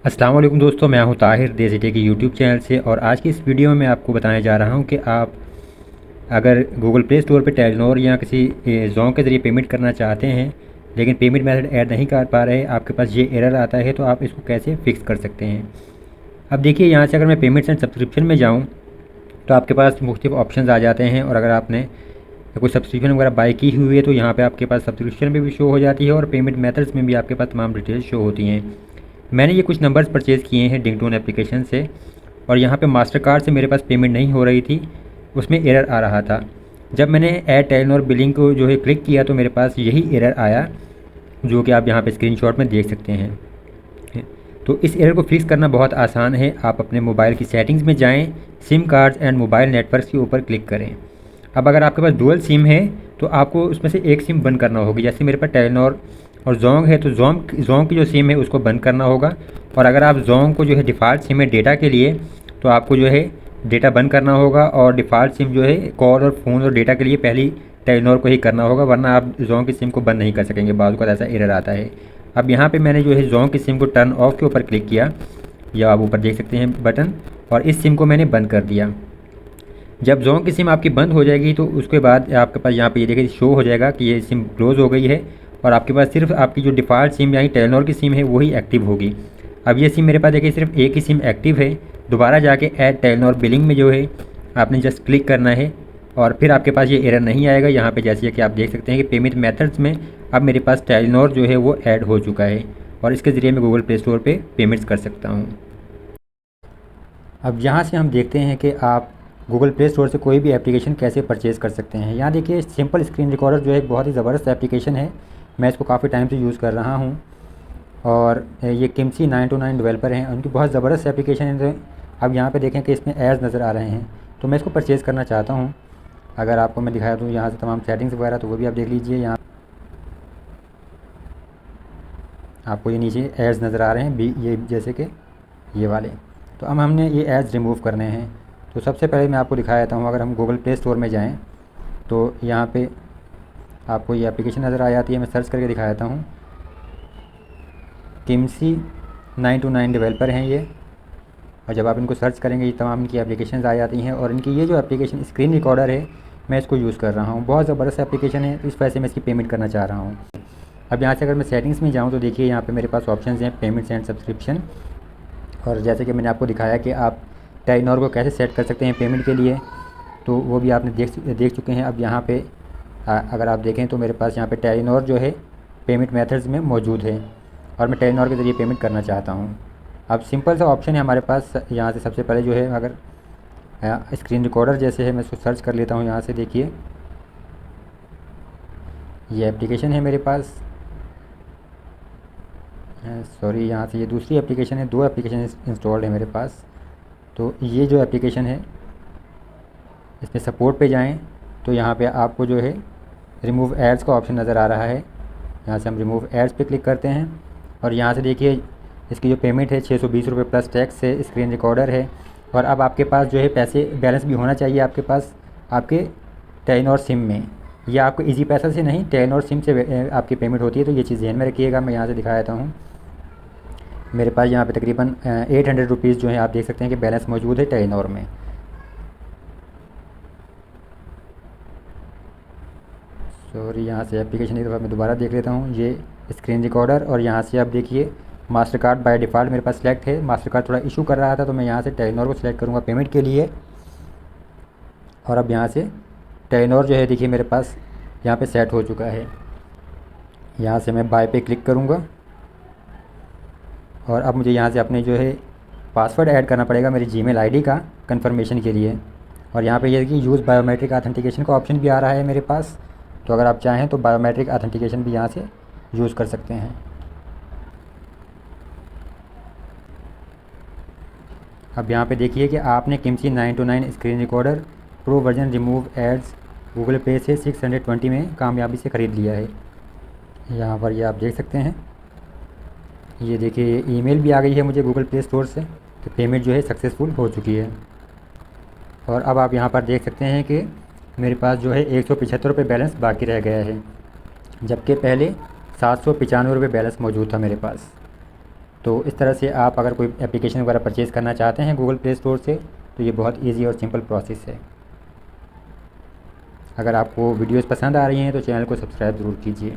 अस्सलाम वालेकुम दोस्तों, मैं हूं ताहिर देसी टेक की यूट्यूब चैनल से। और आज की इस वीडियो में मैं आपको बताने जा रहा हूं कि आप अगर गूगल प्ले स्टोर पे टेलीनॉर या किसी जोंग के ज़रिए पेमेंट करना चाहते हैं लेकिन पेमेंट मेथड ऐड नहीं कर पा रहे, आपके पास ये एरर आता है, तो आप इसको कैसे फिक्स कर सकते हैं। अब देखिए, यहाँ से अगर मैं पेमेंट्स एंड सब्सक्रिप्शन में जाऊँ तो आपके पास मुख्तलिफ ऑप्शन आ जाते हैं। और अगर आपने कोई सब्सक्रिप्शन वगैरह बाय की हुई है तो यहाँ पे आपके पास सब्सक्रिप्शन में भी शो हो जाती है और पेमेंट मेथड्स में भी आपके पास तमाम डिटेल्स शो होती हैं। मैंने ये कुछ नंबर्स परचेज़ किए हैं डिंगटोन एप्लीकेशन से, और यहाँ पे मास्टर कार्ड से मेरे पास पेमेंट नहीं हो रही थी, उसमें एरर आ रहा था। जब मैंने ऐड टेलीनॉर बिलिंग को जो है क्लिक किया तो मेरे पास यही एरर आया, जो कि आप यहाँ पे स्क्रीनशॉट में देख सकते हैं। तो इस एरर को फिक्स करना बहुत आसान है। आप अपने मोबाइल की सेटिंग्स में जाएँ, SIM cards and mobile networks के ऊपर क्लिक करें। अब अगर आपके पास डुअल सिम है तो आपको उसमें से एक सिम बंद करना होगी। जैसे मेरे पास टेलीनॉर और जोंग है तो जोंग की जो सिम है उसको बंद करना होगा। और अगर आप जोंग को जो है डिफ़ॉल्ट सिम है डेटा के लिए, तो आपको जो है डेटा बंद करना होगा, और डिफ़ॉल्ट सिम जो है कॉल और फ़ोन और डेटा के लिए पहली टेलीनॉर को ही करना होगा, वरना आप जोंग की सिम को बंद नहीं कर सकेंगे। बाज़ का ऐसा एरर आता है। अब यहाँ पे मैंने जो है जोंग की सिम को टर्न ऑफ के ऊपर क्लिक किया, या आप ऊपर देख सकते हैं बटन, और इस सिम को मैंने बंद कर दिया। जब जोंग की सिम आपकी बंद हो जाएगी तो उसके बाद आपके पास यहाँ पे ये देखिए शो हो जाएगा कि ये सिम क्लोज़ हो गई है, और आपके पास सिर्फ आपकी जो डिफ़ॉल्ट सिम यानी टेलीनॉर की सिम है वही एक्टिव होगी। अब ये सिम मेरे पास देखिए सिर्फ एक ही सिम एक्टिव है। दोबारा जाके ऐड टेलीनॉर बिलिंग में जो है आपने जस्ट क्लिक करना है, और फिर आपके पास ये एरर नहीं आएगा। यहाँ पे जैसे कि आप देख सकते हैं कि पेमेंट मेथड्स में अब मेरे पास टेलीनॉर जो है वो ऐड हो चुका है, और इसके ज़रिए मैं गूगल प्ले स्टोर पर पेमेंट्स कर सकता हूँ। अब यहाँ से हम देखते हैं कि आप गूगल प्ले स्टोर से कोई भी एप्लीकेशन कैसे परचेज़ कर सकते हैं। यहाँ देखिए, सिंपल स्क्रीन रिकॉर्डर जो है एक बहुत ही ज़बरदस्त एप्लीकेशन है। मैं इसको काफ़ी टाइम से यूज़ कर रहा हूँ, और ये किमसी 929 डेवलपर हैं, उनकी बहुत ज़बरदस्त एप्लीकेशन है। अब यहाँ पे देखें कि इसमें एड्स नज़र आ रहे हैं, तो मैं इसको परचेज़ करना चाहता हूँ। अगर आपको मैं दिखाया दूँ यहाँ से तमाम सेटिंग्स वगैरह, तो वो भी आप देख लीजिए। यहाँ आपको ये नीचे एड्स नज़र आ रहे हैं भी, ये जैसे कि ये वाले। तो अब हमने ये एड्स रिमूव करने हैं। तो सबसे पहले मैं आपको दिखा देता हूँ। अगर हम गूगल प्ले स्टोर में जाएँ तो यहाँ पे आपको ये एप्लीकेशन नज़र आ जाती है। मैं सर्च करके दिखा देता हूँ। किमसी 929 डेवलपर हैं ये, और जब आप इनको सर्च करेंगे ये तमाम इनकी एप्लीकेशन आ जाती हैं। और इनकी ये जो एप्लीकेशन स्क्रीन रिकॉर्डर है, मैं इसको यूज़ कर रहा हूँ। बहुत ज़बरदस्त एप्लीकेशन है, इस वजह से मैं इसकी पेमेंट करना चाह रहा हूँ। अब यहाँ से अगर मैं सेटिंग्स में जाऊँ तो देखिए यहाँ पे मेरे पास ऑप्शंस हैं पेमेंट्स एंड सब्सक्रिप्शन। और जैसे कि मैंने आपको दिखाया कि आप टेलीनॉर को कैसे सेट कर सकते हैं पेमेंट के लिए, तो वो भी आपने देख चुके हैं। अब यहाँ पे अगर आप देखें तो मेरे पास यहाँ पे टेलीनॉर जो है पेमेंट मेथड्स में मौजूद है, और मैं टेलीनॉर के ज़रिए पेमेंट करना चाहता हूँ। अब सिंपल सा ऑप्शन है हमारे पास। यहाँ से सबसे पहले जो है, अगर स्क्रीन रिकॉर्डर जैसे है, मैं इसको सर्च कर लेता हूँ। यहाँ से देखिए ये एप्लीकेशन है मेरे पास, सॉरी यहाँ से ये दूसरी एप्लीकेशन है। दो एप्लीकेशन इंस्टॉल्ड है मेरे पास। तो ये जो एप्लीकेशन है, इसमें सपोर्ट पे जाएं तो यहाँ पे आपको जो है रिमूव एड्स का ऑप्शन नज़र आ रहा है। यहाँ से हम रिमूव एड्स पे क्लिक करते हैं, और यहाँ से देखिए इसकी जो पेमेंट है 620 रुपये प्लस टैक्स से स्क्रीन रिकॉर्डर है। और अब आपके पास जो है पैसे बैलेंस भी होना चाहिए आपके पास आपके टेलीनॉर सिम में, या आपको इजी पैसा से नहीं, टेलीनॉर सिम से आपकी पेमेंट होती है। तो ये चीज़ ध्यान में रखिएगा। मैं यहाँ से दिखा देता हूँ। मेरे पास यहाँ पे तकरीबन 800 रुपीज़ जो है आप देख सकते हैं कि बैलेंस मौजूद है टेलीनॉर में। सॉरी, यहाँ से एप्लीकेशन एक दफ़ा मैं दोबारा देख लेता हूँ। ये स्क्रीन रिकॉर्डर, और यहाँ से आप देखिए मास्टर कार्ड बाय डिफ़ॉल्ट मेरे पास सेलेक्ट है। मास्टर कार्ड थोड़ा इशू कर रहा था, तो मैं यहाँ से टेलीनॉर को सिलेक्ट करूँगा पेमेंट के लिए। और अब यहाँ से टेलीनॉर जो है देखिए मेरे पास यहाँ पे सेट हो चुका है। यहाँ से मैं बाय पे क्लिक करूँगा, और अब मुझे यहाँ से अपने जो है पासवर्ड ऐड करना पड़ेगा मेरी जीमेल आईडी का कंफर्मेशन के लिए। और यहाँ पे ये देखिए यूज़ बायोमेट्रिक ऑथेंटिकेशन का ऑप्शन भी आ रहा है मेरे पास। तो अगर आप चाहें तो बायोमेट्रिक ऑथेंटिकेशन भी यहाँ से यूज़ कर सकते हैं। अब यहाँ पे देखिए कि आपने किमसी 929 screen recorder pro version remove ads Google Pay से 620 में कामयाबी से ख़रीद लिया है। यहाँ पर ये आप देख सकते हैं। ये देखिए ईमेल भी आ गई है मुझे गूगल प्ले स्टोर से कि पेमेंट जो है सक्सेसफुल हो चुकी है। और अब आप यहाँ पर देख सकते हैं कि मेरे पास जो है 175 रुपये बैलेंस बाकी रह गया है, जबकि पहले 795 रुपये बैलेंस मौजूद था मेरे पास। तो इस तरह से आप अगर कोई एप्लीकेशन वगैरह परचेज़ करना चाहते हैं गूगल प्ले स्टोर से तो ये बहुत ईजी और सिंपल प्रोसेस है। अगर आपको वीडियोज़ पसंद आ रही हैं तो चैनल को सब्सक्राइब ज़रूर कीजिए।